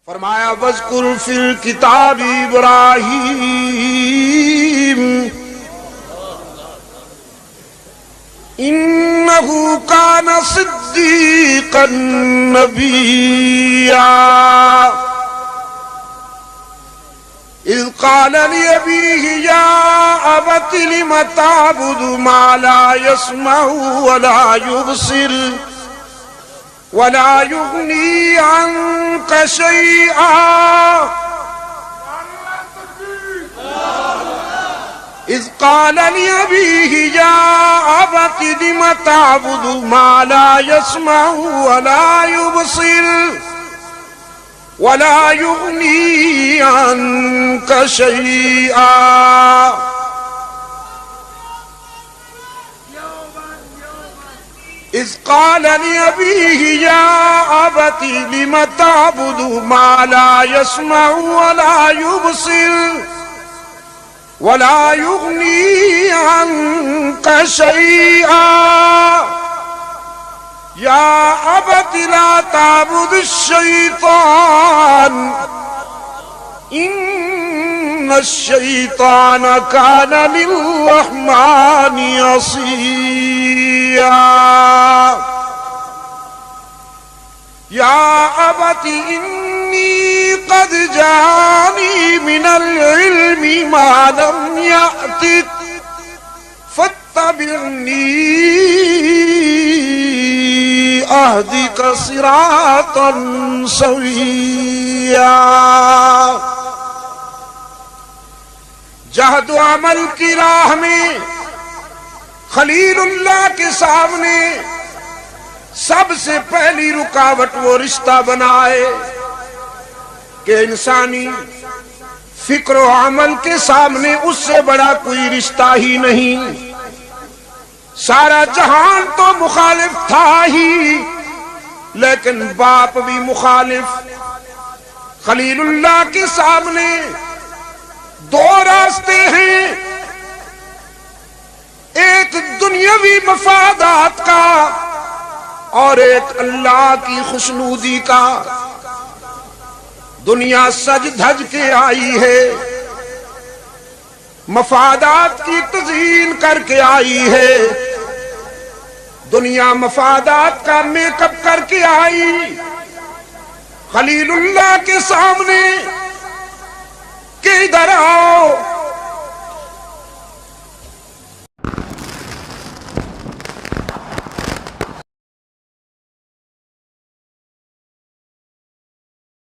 फरमाया वज़कुर फिल किताब इब्राहीम इन्नहु काना सिद्दीक़न नबिय्या इज़ क़ाला लिअबीहि या अबति लिम तअबुदु मा ला यस्मउ वला युबसिर वला युग़नी अन्का शैआ इज़ क़ाला लिअबीहि या अबति लिम तअबुदु मा ला यस्मउ वला युबसिर वला युग़नी अन्का शैआ। इज़ क़ाला लिअबीहि या अबति लिम तअबुदु मा ला यस्मउ वला युबसिर वला युग़नी अन्का शैआ या अबति ला तअबुदिश-शैतान इन्न-श-शैतान काना लिर्रहमानि असिय्या या अबति इन्नी क़द जाअनी मिनल इल्मि मा लम यअतिक फत्तबिअनी अहदिका सिरातन सविय्या। जहद अमल की राह में खलीलुल्लाह के सामने सबसे पहली रुकावट वो रिश्ता बनाए कि इंसानी फिक्र और अमल के सामने उससे बड़ा कोई रिश्ता ही नहीं। सारा जहान तो मुखालिफ था ही, लेकिन बाप भी मुखालिफ। खलीलुल्लाह के सामने दो रास्ते हैं, एक दुनियावी मफादात का और एक अल्लाह की खुशनूदी का। दुनिया सज धज के आई है, मफादात की तज़ीन करके आई है। दुनिया मफादात का मेकअप करके आई। खलीलुल्लाह के सामने कि इधर आओ,